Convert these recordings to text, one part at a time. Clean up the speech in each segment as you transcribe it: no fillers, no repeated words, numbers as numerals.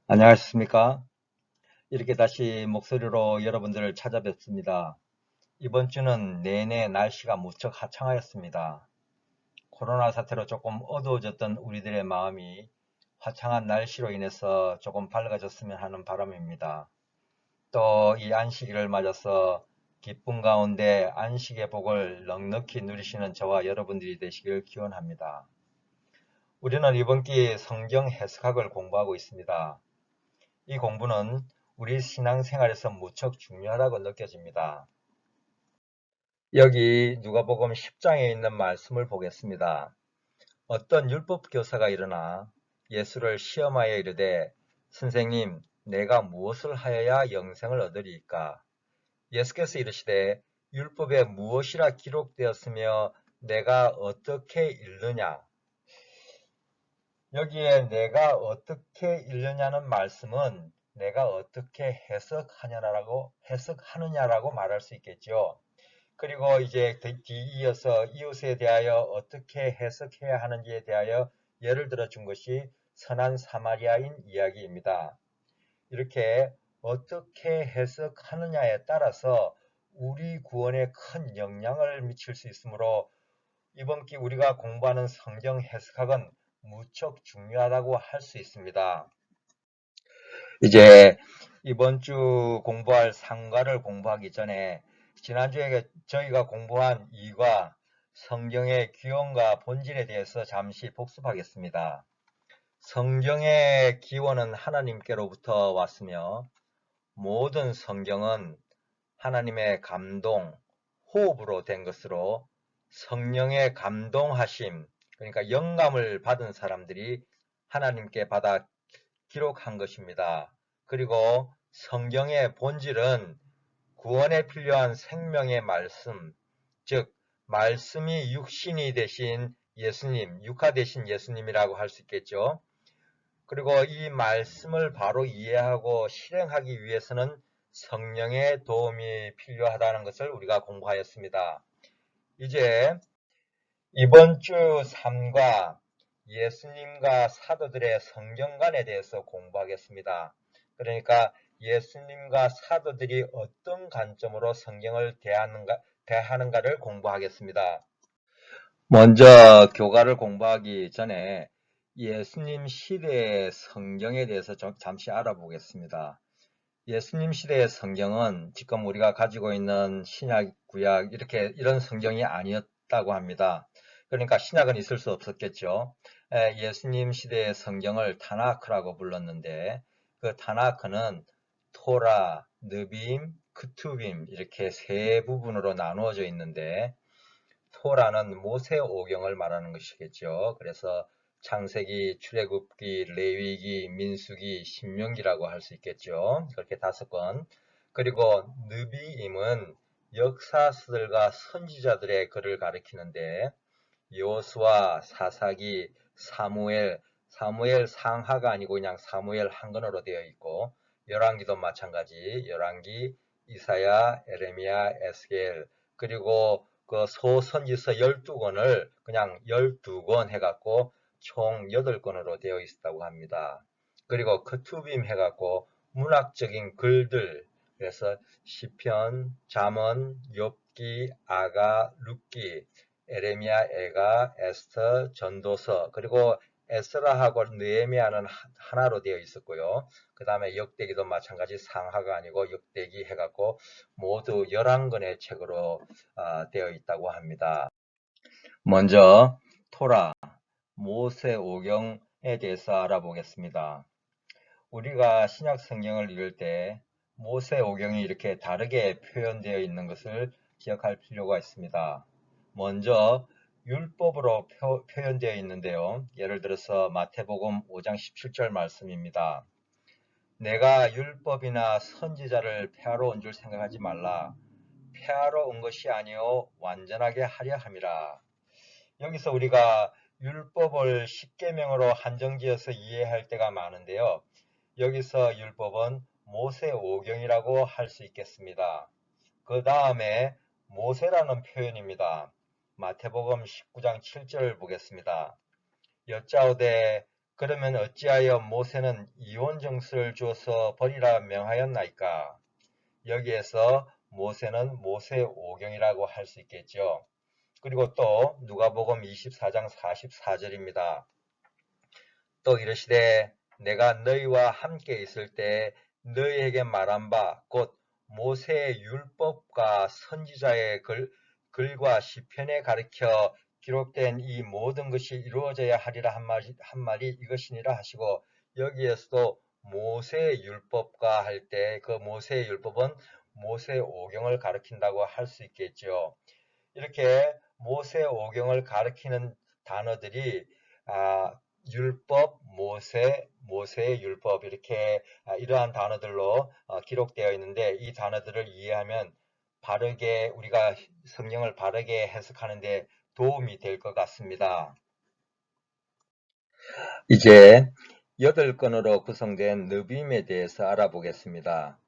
안녕하십니까? 이렇게 다시 목소리로 여러분들을 찾아뵙습니다. 이번 주는 내내 날씨가 무척 화창하였습니다. 코로나 사태로 조금 어두워졌던 우리들의 마음이 화창한 날씨로 인해서 조금 밝아졌으면 하는 바람입니다. 또 이 안식일을 맞아서 기쁨 가운데 안식의 복을 넉넉히 누리시는 저와 여러분들이 되시길 기원합니다. 우리는 이번 기회에 성경 해석학을 공부하고 있습니다. 이 공부는 우리 신앙생활에서 무척 중요하다고 느껴집니다. 여기 누가복음 10장에 있는 말씀을 보겠습니다. 어떤 율법 교사가 일어나 예수를 시험하여 이르되 선생님, 내가 무엇을 하여야 영생을 얻으리이까? 예수께서 이르시되 율법에 무엇이라 기록되었으며 내가 어떻게 읽느냐? 여기에 내가 어떻게 읽느냐는 말씀은 내가 어떻게 해석하느냐라고 말할 수 있겠죠. 그리고 이제 뒤이어서 이웃에 대하여 어떻게 해석해야 하는지에 대하여 예를 들어 준 것이 선한 사마리아인 이야기입니다. 이렇게 어떻게 해석하느냐에 따라서 우리 구원에 큰 영향을 미칠 수 있으므로 이번 기 우리가 공부하는 성경 해석학은 무척 중요하다고 할 수 있습니다. 이제 이번 주 공부할 상과를 공부하기 전에 지난주에 저희가 공부한 이과 성경의 기원과 본질에 대해서 잠시 복습하겠습니다. 성경의 기원은 하나님께로부터 왔으며 모든 성경은 하나님의 감동, 호흡으로 된 것으로 성령의 감동하심, 그러니까 영감을 받은 사람들이 하나님께 받아 기록한 것입니다. 그리고 성경의 본질은 구원에 필요한 생명의 말씀, 즉 말씀이 육신이 되신 예수님, 육화 되신 예수님이라고 할 수 있겠죠. 그리고 이 말씀을 바로 이해하고 실행하기 위해서는 성령의 도움이 필요하다는 것을 우리가 공부하였습니다. 이제 이번 주 3과 예수님과 사도들의 성경관에 대해서 공부하겠습니다. 그러니까 예수님과 사도들이 어떤 관점으로 성경을 대하는가를 공부하겠습니다. 먼저 교과를 공부하기 전에 예수님 시대의 성경에 대해서 잠시 알아보겠습니다. 예수님 시대의 성경은 지금 우리가 가지고 있는 신약, 구약 이런 성경이 아니었다고 합니다. 그러니까 신약은 있을 수 없었겠죠. 예수님 시대의 성경을 타나크라고 불렀는데 그 타나크는 토라, 느빔, 크투빔 이렇게 세 부분으로 나누어져 있는데 토라는 모세오경을 말하는 것이겠죠. 그래서 창세기, 출애굽기, 레위기, 민수기, 신명기라고 할 수 있겠죠. 그렇게 5권. 그리고 느비임은 역사서들과 선지자들의 글을 가리키는데 여호수아, 사사기, 사무엘 상하가 아니고 그냥 사무엘 한글어로 되어 있고 열왕기도 마찬가지, 열왕기, 이사야, 에레미야, 에스겔 그리고 그 소선지서 12권을 그냥 12권 해갖고 총 8권으로 되어 있었다고 합니다. 그리고 크투빔 해갖고 문학적인 글들 그래서 시편, 잠언, 욥기, 아가, 룻기 에레미야, 에가, 에스터, 전도서 그리고 에스라하고 느헤미야는 하나로 되어 있었고요. 그 다음에 역대기도 마찬가지 상하가 아니고 역대기 해갖고 모두 11권의 책으로 되어 있다고 합니다. 먼저 토라, 모세오경에 대해서 알아보겠습니다. 우리가 신약 성경을 읽을 때 모세오경이 이렇게 다르게 표현되어 있는 것을 기억할 필요가 있습니다. 먼저 율법으로 표현되어 있는데요. 예를 들어서 마태복음 5장 17절 말씀입니다. 내가 율법이나 선지자를 폐하러 온 줄 생각하지 말라. 폐하러 온 것이 아니요 완전하게 하려 함이라. 여기서 우리가 율법을 십계명으로 한정지어서 이해할 때가 많은데요. 여기서 율법은 모세오경이라고 할 수 있겠습니다. 그 다음에 모세라는 표현입니다. 마태복음 19장 7절 보겠습니다. 여짜오되 그러면 어찌하여 모세는 이혼 정수를 주어서 버리라 명하였나이까? 여기에서 모세는 모세오경이라고 할 수 있겠죠. 그리고 또 누가복음 24장 44절입니다. 또 이르시되 내가 너희와 함께 있을 때 너희에게 말한 바 곧 모세의 율법과 선지자의 글과 시편에 가르쳐 기록된 이 모든 것이 이루어져야 하리라 한 말이 이것이니라 하시고, 여기에서도 모세의 율법과 할 때 그 모세의 율법은 모세오경을 가리킨다고 할 수 있겠죠. 이렇게 모세오경을 가리키는 단어들이 율법, 모세의 율법, 이렇게 이러한 단어들로 기록되어 있는데, 이 단어들을 이해하면 바르게 우리가 성경을 바르게 해석하는 데 도움이 될 것 같습니다. 이제 8건으로 구성된 느빔에 대해서 알아보겠습니다.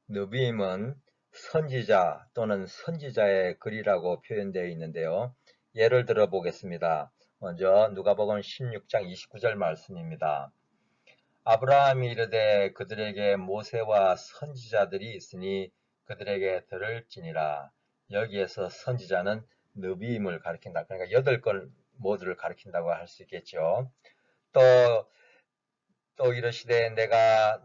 느빔은 선지자 또는 선지자의 글이라고 표현되어 있는데요. 예를 들어 보겠습니다. 먼저 누가복음 16장 29절 말씀입니다. 아브라함이 이르되 그들에게 모세와 선지자들이 있으니 그들에게 들을지니라. 여기에서 선지자는 느빔을 가리킨다. 그러니까 8건 모두를 가리킨다고 할 수 있겠죠. 또 이르시되 내가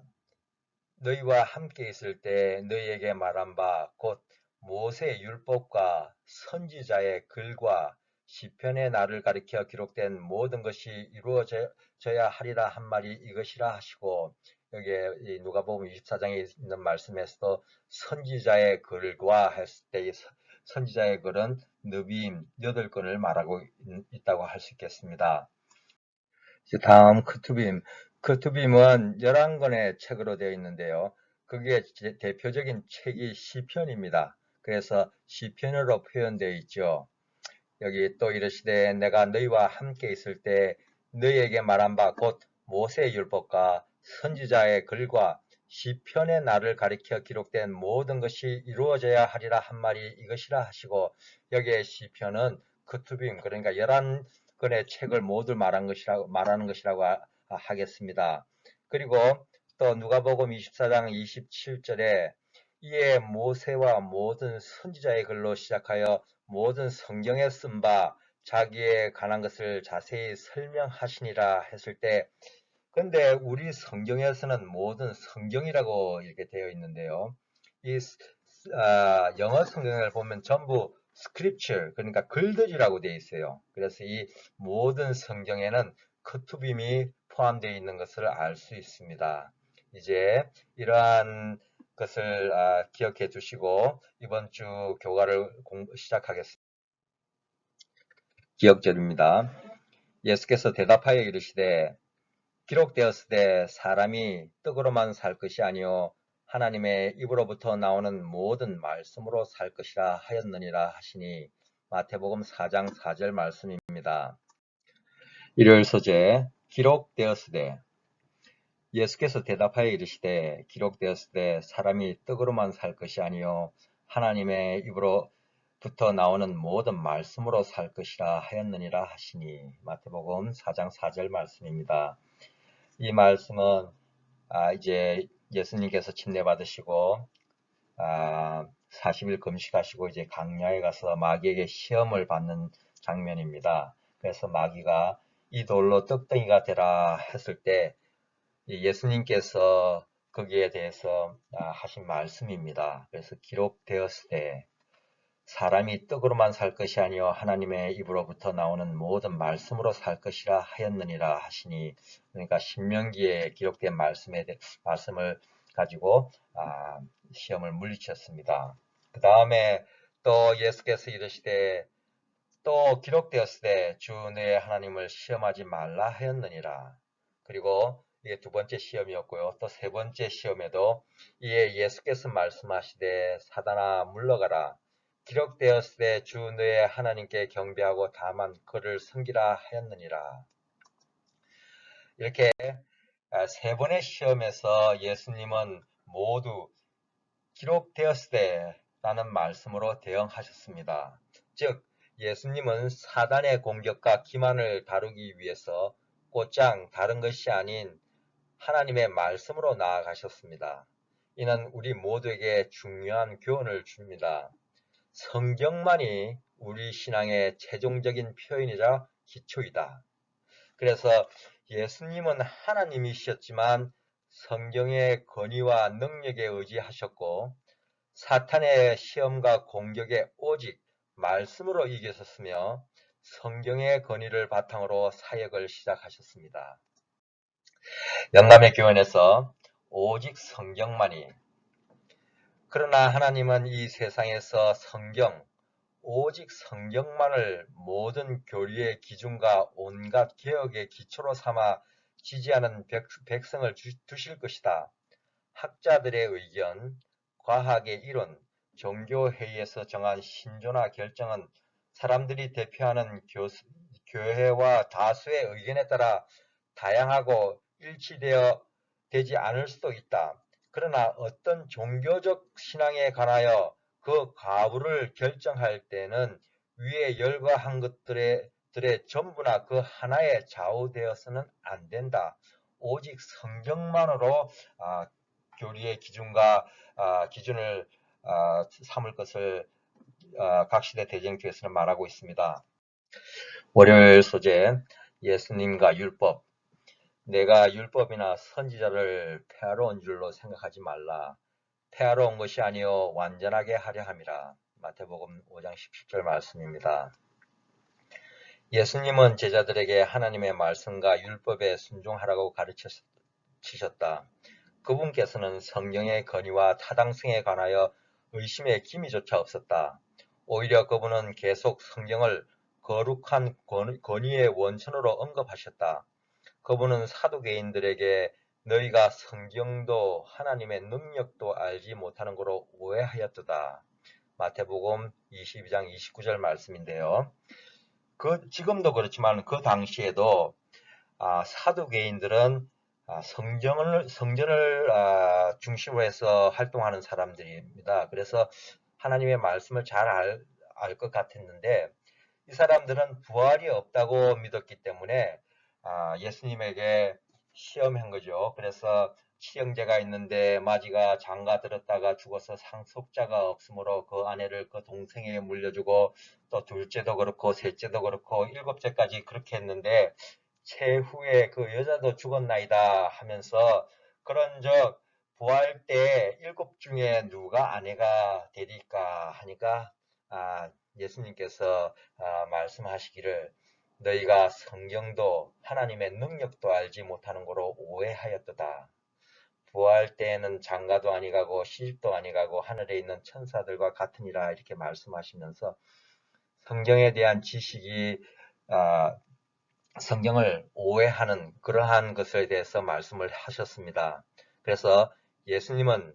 너희와 함께 있을 때 너희에게 말한 바 곧 모세의 율법과 선지자의 글과 시편의 나를 가리켜 기록된 모든 것이 이루어져야 하리라 한 말이 이것이라 하시고, 여기에 누가복음 24장에 있는 말씀에서도 선지자의 글과 했을 때 선지자의 글은 느빔 8건을 말하고 있다고 할 수 있겠습니다. 다음 크투빔은 11권의 책으로 되어 있는데요. 그게 대표적인 책이 시편입니다. 그래서 시편으로 표현되어 있죠. 여기 또 이르시되 내가 너희와 함께 있을 때 너희에게 말한 바 곧 모세의 율법과 선지자의 글과 시편의 나를 가리켜 기록된 모든 것이 이루어져야 하리라 한 말이 이것이라 하시고, 여기에 시편은 크투빔, 그러니까 11권의 책을 모두 말하는 것이라고 하겠습니다. 그리고 또 누가복음 24장 27절에 이에 모세와 모든 선지자의 글로 시작하여 모든 성경에 쓴 바 자기에 관한 것을 자세히 설명하시니라 했을 때, 근데 우리 성경에서는 모든 성경이라고 이렇게 되어 있는데요. 이 영어 성경을 보면 전부 scripture, 그러니까 글들이라고 되어 있어요. 그래서 이 모든 성경에는 크투빔이 포함되어 있는 것을 알 수 있습니다. 이제 이러한 것을 기억해 두시고 이번 주 교과를 시작하겠습니다. 기억절입니다. 예수께서 대답하여 이르시되 기록되었으되 사람이 떡으로만 살 것이 아니요 하나님의 입으로부터 나오는 모든 말씀으로 살 것이라 하였느니라 하시니, 마태복음 4장 4절 말씀입니다. 일요일 소재 기록되었으되, 예수께서 대답하여 이르시되 기록되었으되 사람이 떡으로만 살 것이 아니요 하나님의 입으로부터 나오는 모든 말씀으로 살 것이라 하였느니라 하시니, 마태복음 4장 4절 말씀입니다. 이 말씀은 이제 예수님께서 침례 받으시고 40일 금식하시고 이제 강야에 가서 마귀에게 시험을 받는 장면입니다. 그래서 마귀가 이 돌로 떡덩이가 되라 했을 때 예수님께서 거기에 대해서 하신 말씀입니다. 그래서 기록되었을 때 사람이 떡으로만 살 것이 아니요 하나님의 입으로부터 나오는 모든 말씀으로 살 것이라 하였느니라 하시니, 그러니까 신명기에 기록된 말씀을 가지고 시험을 물리쳤습니다. 그 다음에 또 예수께서 이르시되 또 기록되었을 때 주 너의 하나님을 시험하지 말라 하였느니라. 그리고 이게 두 번째 시험이었고요. 또 세 번째 시험에도 이에 예수께서 말씀하시되 사단아 물러가라. 기록되었을 때 주 너의 하나님께 경배하고 다만 그를 섬기라 하였느니라. 이렇게 세 번의 시험에서 예수님은 모두 기록되었을 때 라는 말씀으로 대응하셨습니다. 즉 예수님은 사단의 공격과 기만을 다루기 위해서 곧장 다른 것이 아닌 하나님의 말씀으로 나아가셨습니다. 이는 우리 모두에게 중요한 교훈을 줍니다. 성경만이 우리 신앙의 최종적인 표현이자 기초이다. 그래서 예수님은 하나님이셨지만 성경의 권위와 능력에 의지하셨고 사탄의 시험과 공격에 오직 말씀으로 이기셨으며 성경의 권위를 바탕으로 사역을 시작하셨습니다. 영감의 교훈에서 오직 성경만이, 그러나 하나님은 이 세상에서 오직 성경만을 모든 교리의 기준과 온갖 개혁의 기초로 삼아 지지하는 백성을 두실 것이다. 학자들의 의견, 과학의 이론, 종교회의에서 정한 신조나 결정은 사람들이 대표하는 교회와 다수의 의견에 따라 다양하고 되지 않을 수도 있다. 그러나 어떤 종교적 신앙에 관하여 그 가부를 결정할 때는 위에 열거한 것들의 전부나 그 하나에 좌우되어서는 안 된다. 오직 성경만으로 교리의 기준과 기준을 삼을 것을 각시대 대쟁교에서는 말하고 있습니다. 월요일 소재, 예수님과 율법. 내가 율법이나 선지자를 폐하러 온 줄로 생각하지 말라. 폐하러 온 것이 아니요 완전하게 하려 함이라. 마태복음 5장 17절 말씀입니다. 예수님은 제자들에게 하나님의 말씀과 율법에 순종하라고 가르치셨다. 그분께서는 성경의 권위와 타당성에 관하여 의심의 기미조차 없었다. 오히려 그분은 계속 성경을 거룩한 권위의 원천으로 언급하셨다. 그분은 사두개인들에게 너희가 성경도 하나님의 능력도 알지 못하는 거로 오해하였도다. 마태복음 22장 29절 말씀인데요. 지금도 그렇지만 그 당시에도 사두개인들은 성전을 중심으로 해서 활동하는 사람들입니다. 그래서 하나님의 말씀을 잘 알 것 같았는데 이 사람들은 부활이 없다고 믿었기 때문에 예수님에게 시험한 거죠. 그래서 치형제가 있는데 마지가 장가 들었다가 죽어서 상속자가 없으므로 그 아내를 그 동생에게 물려주고 또 둘째도 그렇고 셋째도 그렇고 일곱째까지 그렇게 했는데 최후에 그 여자도 죽었나이다 하면서 그런즉 부활 때 7 중에 누가 아내가 되리까 하니까 예수님께서 말씀하시기를 너희가 성경도 하나님의 능력도 알지 못하는 거로 오해하였도다. 부활 때에는 장가도 아니가고 시집도 아니가고 하늘에 있는 천사들과 같으니라 이렇게 말씀하시면서 성경에 대한 지식이 성경을 오해하는 그러한 것에 대해서 말씀을 하셨습니다. 그래서 예수님은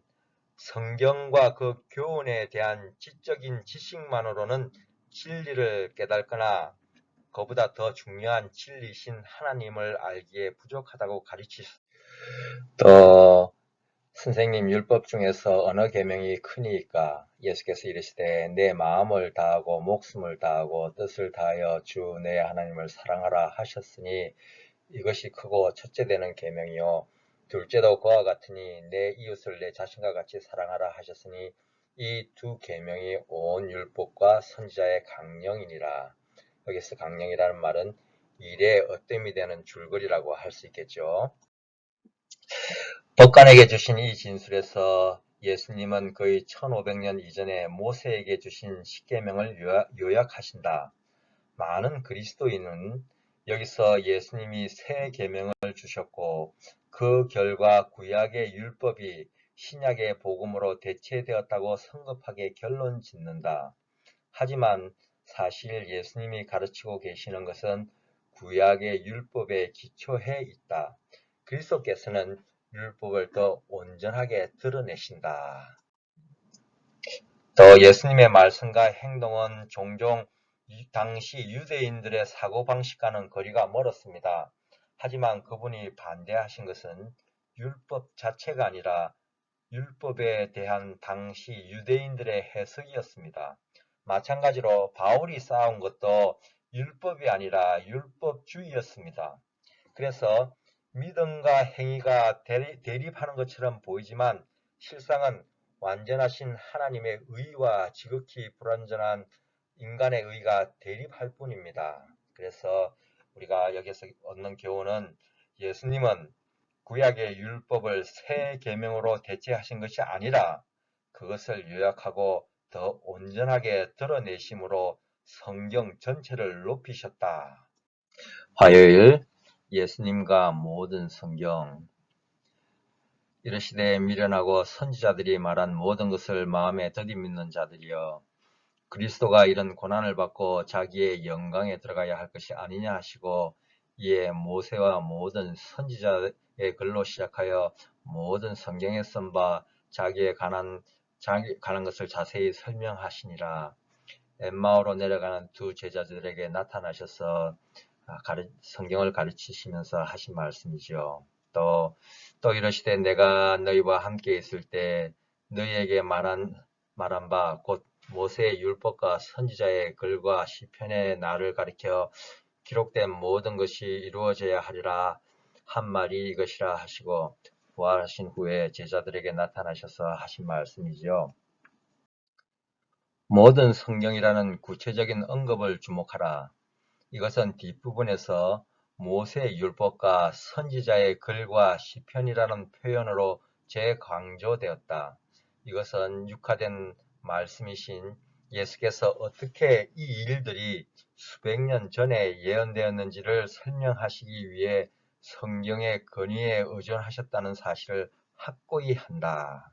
성경과 그 교훈에 대한 지적인 지식만으로는 진리를 깨닫거나 그보다 더 중요한 진리신 하나님을 알기에 부족하다고 가르치셨습니다. 또 선생님 율법 중에서 어느 계명이 크니까 예수께서 이르시되 내 마음을 다하고 목숨을 다하고 뜻을 다하여 주 내 하나님을 사랑하라 하셨으니 이것이 크고 첫째 되는 계명이요 둘째도 그와 같으니 내 이웃을 내 자신과 같이 사랑하라 하셨으니 이 두 계명이 온 율법과 선지자의 강령이니라. 여기서 강령이라는 말은 일의 어뜸이 되는 줄거리라고 할 수 있겠죠. 법관에게 주신 이 진술에서 예수님은 거의 1500년 이전에 모세에게 주신 십계명을 요약하신다. 많은 그리스도인은 여기서 예수님이 새 계명을 주셨고 그 결과 구약의 율법이 신약의 복음으로 대체되었다고 성급하게 결론 짓는다. 하지만 사실 예수님이 가르치고 계시는 것은 구약의 율법에 기초해 있다. 그리스도께서는 율법을 더 온전하게 드러내신다. 또 예수님의 말씀과 행동은 종종 당시 유대인들의 사고방식과는 거리가 멀었습니다. 하지만 그분이 반대하신 것은 율법 자체가 아니라 율법에 대한 당시 유대인들의 해석이었습니다. 마찬가지로 바울이 쌓아온 것도 율법이 아니라 율법주의였습니다. 그래서 믿음과 행위가 대립하는 것처럼 보이지만 실상은 완전하신 하나님의 의와 지극히 불완전한 인간의 의가 대립할 뿐입니다. 그래서 우리가 여기서 얻는 교훈은 예수님은 구약의 율법을 새 계명으로 대체하신 것이 아니라 그것을 요약하고 더 온전하게 드러내심으로 성경 전체를 높이셨다. 화요일 예수님과 모든 성경. 이르시되 미련하고 선지자들이 말한 모든 것을 마음에 더디 믿는 자들이여, 그리스도가 이런 고난을 받고 자기의 영광에 들어가야 할 것이 아니냐 하시고, 이에 모세와 모든 선지자의 글로 시작하여 모든 성경에 쓴 바 자기에 관한 것을 자세히 설명하시니라. 엠마오로 내려가는 두 제자들에게 나타나셔서 성경을 가르치시면서 하신 말씀이죠. 또 이러시되 내가 너희와 함께 있을 때 너희에게 말한 바 곧 모세의 율법과 선지자의 글과 시편의 나를 가리켜 기록된 모든 것이 이루어져야 하리라 한 말이 이것이라 하시고, 부활하신 후에 제자들에게 나타나셔서 하신 말씀이죠. 모든 성경이라는 구체적인 언급을 주목하라. 이것은 뒷부분에서 모세의 율법과 선지자의 글과 시편이라는 표현으로 재강조되었다. 이것은 육화된 말씀이신 예수께서 어떻게 이 일들이 수백 년 전에 예언되었는지를 설명하시기 위해 성경의 권위에 의존하셨다는 사실을 확고히 한다.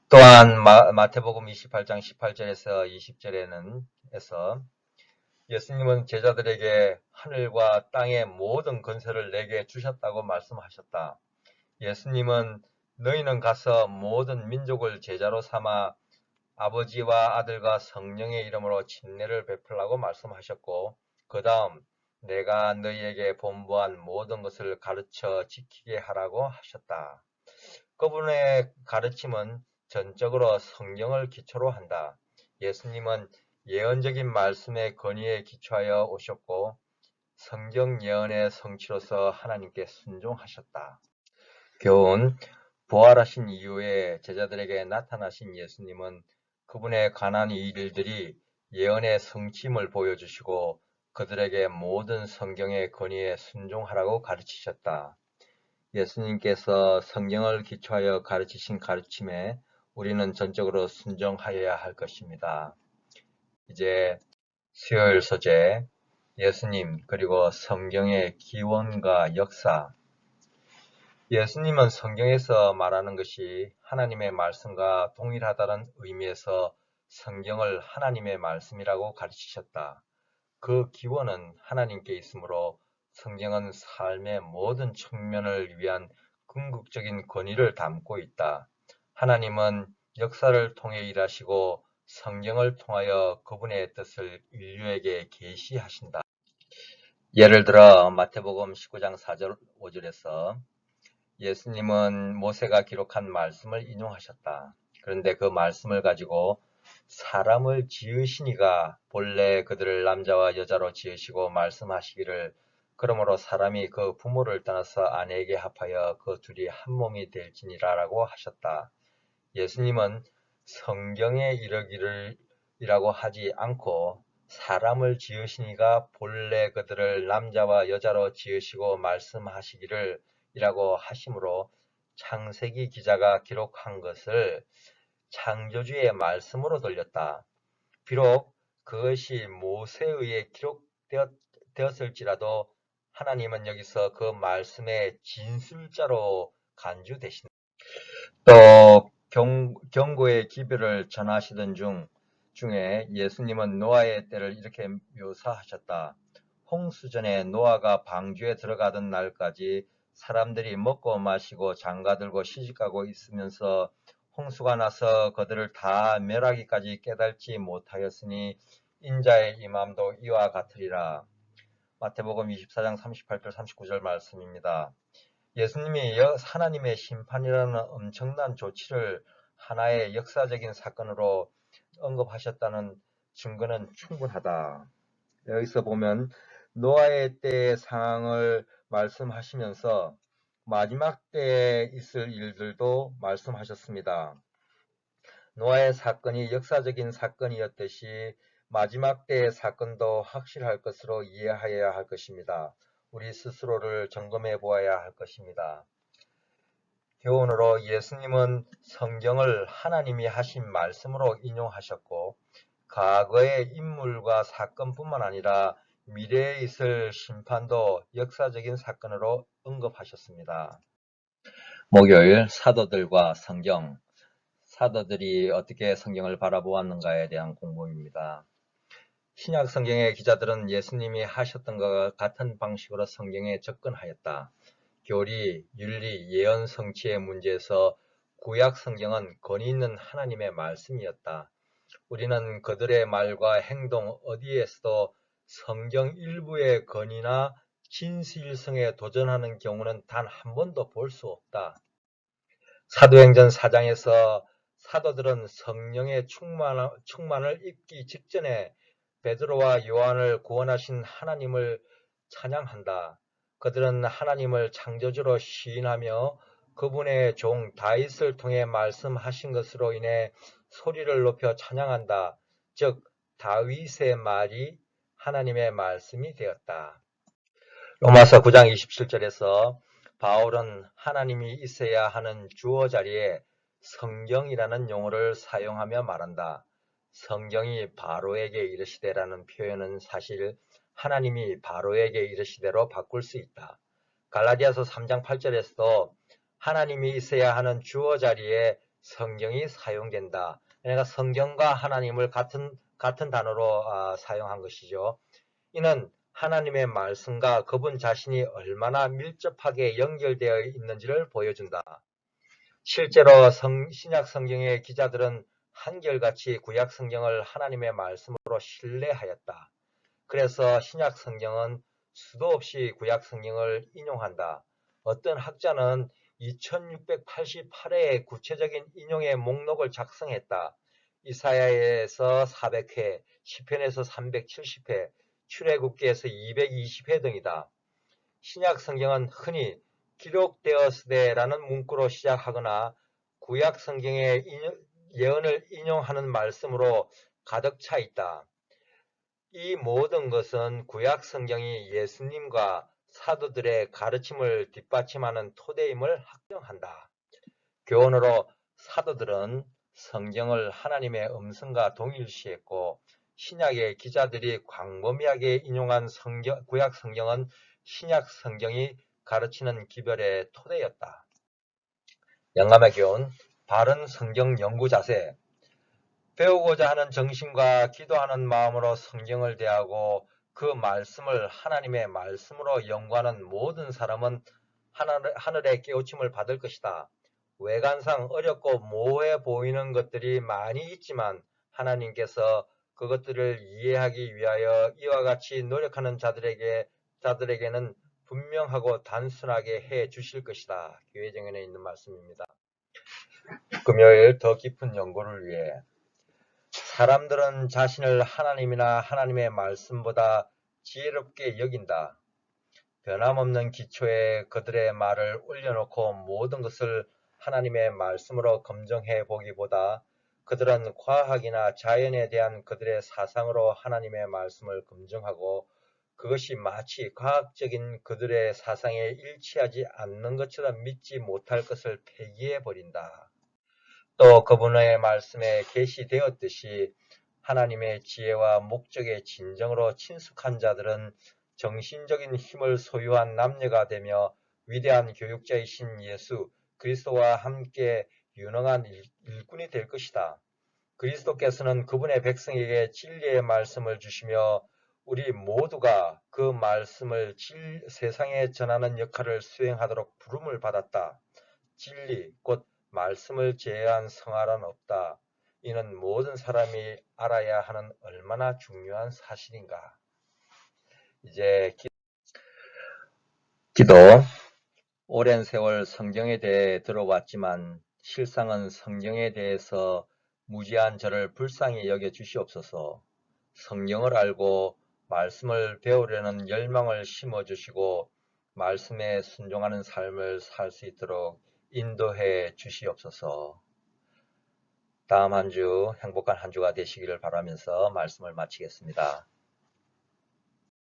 또한 마태복음 28장 18절에서 20절에는 예수님은 제자들에게 하늘과 땅의 모든 권세를 내게 주셨다고 말씀하셨다. 예수님은 너희는 가서 모든 민족을 제자로 삼아 아버지와 아들과 성령의 이름으로 침례를 베풀라고 말씀하셨고, 그 다음 내가 너희에게 본부한 모든 것을 가르쳐 지키게 하라고 하셨다. 그분의 가르침은 전적으로 성경을 기초로 한다. 예수님은 예언적인 말씀의 권위에 기초하여 오셨고 성경 예언의 성취로서 하나님께 순종하셨다. 교훈, 부활하신 이후에 제자들에게 나타나신 예수님은 그분에 관한 이 일들이 예언의 성취임을 보여주시고 그들에게 모든 성경의 권위에 순종하라고 가르치셨다. 예수님께서 성경을 기초하여 가르치신 가르침에 우리는 전적으로 순종하여야 할 것입니다. 이제 수요일 소재, 예수님 그리고 성경의 기원과 역사. 예수님은 성경에서 말하는 것이 하나님의 말씀과 동일하다는 의미에서 성경을 하나님의 말씀이라고 가르치셨다. 그 기원은 하나님께 있으므로 성경은 삶의 모든 측면을 위한 궁극적인 권위를 담고 있다. 하나님은 역사를 통해 일하시고 성경을 통하여 그분의 뜻을 인류에게 계시하신다. 예를 들어 마태복음 19장 4절 5절에서 예수님은 모세가 기록한 말씀을 인용하셨다. 그런데 그 말씀을 가지고 사람을 지으시니가 본래 그들을 남자와 여자로 지으시고 말씀하시기를 그러므로 사람이 그 부모를 떠나서 아내에게 합하여 그 둘이 한 몸이 될지니라라고 하셨다. 예수님은 성경에 이르기를이라고 하지 않고 사람을 지으시니가 본래 그들을 남자와 여자로 지으시고 말씀하시기를 이라고 하심으로 창세기 기자가 기록한 것을 창조주의 말씀으로 돌렸다. 비록 그것이 모세에 의해 기록되었을지라도 하나님은 여기서 그 말씀의 진술자로 간주되신다. 또 경고의 기별을 전하시던 중에 예수님은 노아의 때를 이렇게 묘사하셨다. 홍수전에 노아가 방주에 들어가던 날까지 사람들이 먹고 마시고 장가들고 시집가고 있으면서 홍수가 나서 그들을 다 멸하기까지 깨달지 못하였으니 인자의 임함도 이와 같으리라. 마태복음 24장 38절 39절 말씀입니다. 예수님이 하나님의 심판이라는 엄청난 조치를 하나의 역사적인 사건으로 언급하셨다는 증거는 충분하다. 여기서 보면 노아의 때의 상황을 말씀하시면서 마지막 때에 있을 일들도 말씀하셨습니다. 노아의 사건이 역사적인 사건이었듯이 마지막 때의 사건도 확실할 것으로 이해하여야 할 것입니다. 우리 스스로를 점검해 보아야 할 것입니다. 교훈으로 예수님은 성경을 하나님이 하신 말씀으로 인용하셨고 과거의 인물과 사건뿐만 아니라 미래에 있을 심판도 역사적인 사건으로 언급하셨습니다. 목요일 사도들과 성경, 사도들이 어떻게 성경을 바라보았는가에 대한 공부입니다. 신약 성경의 기자들은 예수님이 하셨던 것과 같은 방식으로 성경에 접근하였다. 교리, 윤리, 예언, 성취의 문제에서 구약 성경은 권위 있는 하나님의 말씀이었다. 우리는 그들의 말과 행동 어디에서도 성경 일부의 권위나 진실성에 도전하는 경우는 단 한 번도 볼 수 없다. 사도행전 4장에서 사도들은 성령의 충만을 입기 직전에 베드로와 요한을 구원하신 하나님을 찬양한다. 그들은 하나님을 창조주로 시인하며 그분의 종 다윗을 통해 말씀하신 것으로 인해 소리를 높여 찬양한다. 즉 다윗의 말이 하나님의 말씀이 되었다. 로마서 9장 27절에서 바울은 하나님이 있어야 하는 주어 자리에 성경이라는 용어를 사용하며 말한다. 성경이 바로에게 이르시되라는 표현은 사실 하나님이 바로에게 이르시되로 바꿀 수 있다. 갈라디아서 3장 8절에서도 하나님이 있어야 하는 주어 자리에 성경이 사용된다. 그러니까 성경과 하나님을 같은 단어로 사용한 것이죠. 이는 하나님의 말씀과 그분 자신이 얼마나 밀접하게 연결되어 있는지를 보여준다. 실제로 신약 성경의 기자들은 한결같이 구약 성경을 하나님의 말씀으로 신뢰하였다. 그래서 신약 성경은 수도 없이 구약 성경을 인용한다. 어떤 학자는 2688회의 구체적인 인용의 목록을 작성했다. 이사야에서 400회, 시편에서 370회, 출애굽기에서 220회 등이다. 신약 성경은 흔히 기록되었으되라는 문구로 시작하거나 구약 성경의 예언을 인용하는 말씀으로 가득 차 있다. 이 모든 것은 구약 성경이 예수님과 사도들의 가르침을 뒷받침하는 토대임을 확정한다. 교훈으로 사도들은 성경을 하나님의 음성과 동일시했고 신약의 기자들이 광범위하게 인용한 구약 성경은 신약 성경이 가르치는 기별의 토대였다. 영감의 교훈, 바른 성경 연구 자세. 배우고자 하는 정신과 기도하는 마음으로 성경을 대하고 그 말씀을 하나님의 말씀으로 연구하는 모든 사람은 하늘의 깨우침을 받을 것이다. 외관상 어렵고 모호해 보이는 것들이 많이 있지만 하나님께서 그것들을 이해하기 위하여 이와 같이 노력하는 자들에게는 분명하고 단순하게 해 주실 것이다. 교회정연에 있는 말씀입니다. 금요일 더 깊은 연구를 위해 사람들은 자신을 하나님이나 하나님의 말씀보다 지혜롭게 여긴다. 변함없는 기초에 그들의 말을 올려놓고 모든 것을 하나님의 말씀으로 검증해 보기보다 그들은 과학이나 자연에 대한 그들의 사상으로 하나님의 말씀을 검증하고 그것이 마치 과학적인 그들의 사상에 일치하지 않는 것처럼 믿지 못할 것을 폐기해 버린다. 또 그분의 말씀에 계시되었듯이 하나님의 지혜와 목적에 진정으로 친숙한 자들은 정신적인 힘을 소유한 남녀가 되며 위대한 교육자이신 예수 그리스도와 함께 유능한 일꾼이 될 것이다. 그리스도께서는 그분의 백성에게 진리의 말씀을 주시며 우리 모두가 그 말씀을 세상에 전하는 역할을 수행하도록 부름을 받았다. 진리, 곧 말씀을 제외한 성화란 없다. 이는 모든 사람이 알아야 하는 얼마나 중요한 사실인가. 이제 기도. 오랜 세월 성경에 대해 들어왔지만 실상은 성경에 대해서 무지한 저를 불쌍히 여겨 주시옵소서. 성경을 알고 말씀을 배우려는 열망을 심어주시고 말씀에 순종하는 삶을 살 수 있도록 인도해 주시옵소서. 다음 한 주 행복한 한 주가 되시기를 바라면서 말씀을 마치겠습니다.